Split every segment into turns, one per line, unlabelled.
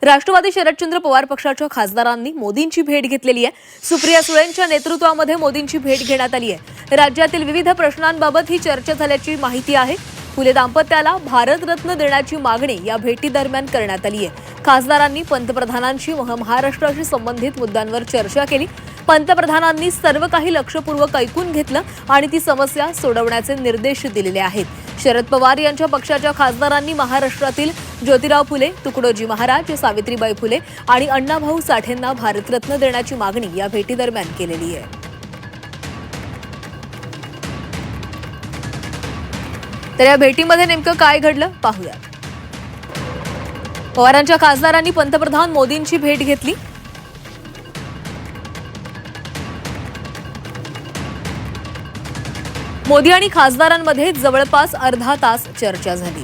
राष्ट्रवादी शरदचंद्र पवार पक्षाच्या खासदारांनी मोदींची भेट घेतलेली आहे। सुप्रिया सुळेंच्या नेतृत्वामध्ये मोदींची भेट घेण्यात आली आहे। राज्यातील विविध प्रश्नांबाबत ही चर्चा झाल्याची माहिती आहे। फुले दाम्पत्याला भारतरत्न देण्याची मागणी या भेटीदरम्यान करण्यात आली आहे। खासदारांनी पंतप्रधानांशी महाराष्ट्राशी संबंधित मुद्द्यांवर चर्चा केली। पंतप्रधानांनी सर्व काही लक्षपूर्वक ऐकून घेतलं आणि ती समस्या सोडवण्याचे निर्देश दिलेले आहेत। शरद पवार यांच्या पक्षाच्या खासदारांनी महाराष्ट्रातील ज्योतिराव फुले, तुकडोजी महाराज, सावित्रीबाई फुले आणि अण्णाभाऊ साठेंना भारतरत्न देण्याची मागणी या भेटीदरम्यान केलेली आहे। तर या भेटीमध्ये नेमकं काय घडलं पाहूया। पवारांच्या खासदारांनी पंतप्रधान मोदींची भेट घेतली। मोदी आणि खासदारांमध्ये जवळपास अर्धा तास चर्चा झाली।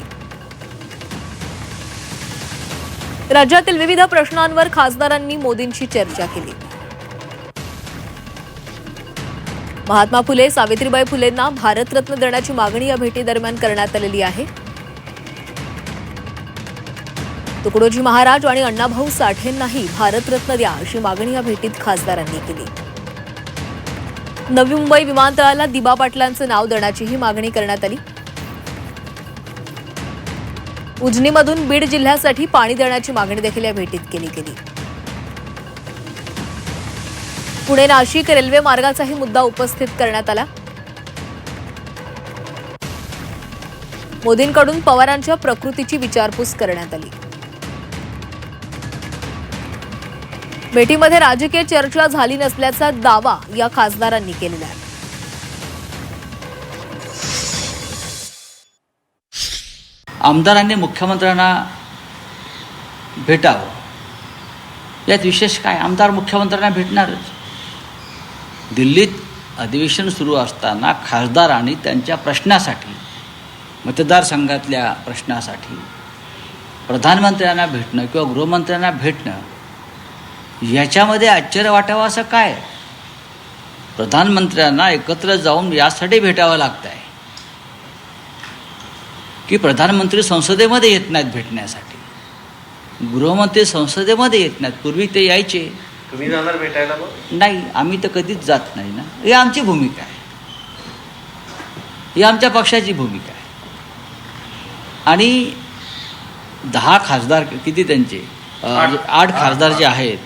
राज्यातील विविध प्रश्नांवर खासदारांनी मोदींची चर्चा केली। महात्मा फुले, सावित्रीबाई फुलेंना भारतरत्न देण्याची मागणी या भेटीदरम्यान करण्यात आलेली आहे। तुकडोजी महाराज आणि अण्णाभाऊ साठेंनाही भारतरत्न द्या अशी मागणी या भेटीत खासदारांनी केली। नवी मुंबई विमानतळाला दिबा पाटलांचं नाव देण्याचीही मागणी करण्यात आली। उजनीमधून बीड जिल्ह्यासाठी पाणी देण्याची मागणी देखील या भेटीत केली गेली। पुणे नाशिक रेल्वे मार्गाचाही मुद्दा उपस्थित करण्यात आला। मोदींकडून पवारांच्या प्रकृतीची विचारपूस करण्यात आली। भेटीमध्ये राजकीय चर्चा झाली नसल्याचा दावा या खासदारांनी केलेला आहे।
आमदारांनी मुख्यमंत्र्यांना भेटावं यात विशेष काय? आमदार मुख्यमंत्र्यांना भेटणारच। दिल्लीत अधिवेशन सुरू असताना खासदारांनी त्यांच्या प्रश्नासाठी, मतदारसंघातल्या प्रश्नासाठी प्रधानमंत्र्यांना भेटणं किंवा गृहमंत्र्यांना भेटणं याच्यामध्ये आश्चर्य वाटावं असं काय? प्रधानमंत्र्यांना एकत्र जाऊन यासाठी भेटावं लागत आहे की प्रधानमंत्री संसदेमध्ये येत नाहीत भेटण्यासाठी, गृहमंत्री संसदेमध्ये येत नाहीत? पूर्वी ते यायचे।
तुम्ही जाणार भेटायला?
नाही, आम्ही तर कधीच जात नाही ना। ही आमची भूमिका आहे, ही आमच्या पक्षाची भूमिका आहे। आणि 10 खासदार किती त्यांचे 8 खासदार जे आहेत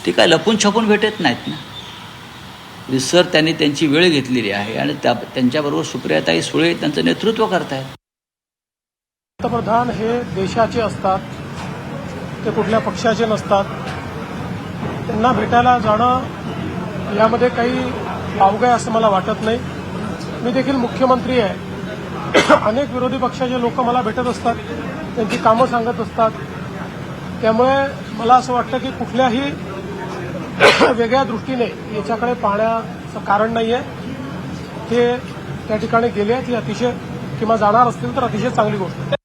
ते काय लपून छपून भेटत नाहीत ना। रिसर त्यांनी त्यांची वेळ घेतलेली आहे आणि त्यांच्याबरोबर सुप्रियाताई सुळे त्यांचं नेतृत्व करतायत।
पंतप्रधान हे देशाचे असतात, ते कुठल्या पक्षाचे नसतात। त्यांना भेटायला जाणं यामध्ये काही अवघड आहे असं मला वाटत नाही। मी देखील मुख्यमंत्री आहे। अनेक विरोधी पक्षाचे लोक मला भेटत असतात, त्यांची कामं सांगत असतात। त्यामुळे मला असं वाटतं की कुठल्याही वेगळ्या दृष्टीने याच्याकडे पाहण्याचं कारण नाही आहे। ते त्या ठिकाणी गेले, ती अतिशय किंवा जाणार असतील तर अतिशय चांगली गोष्ट आहे।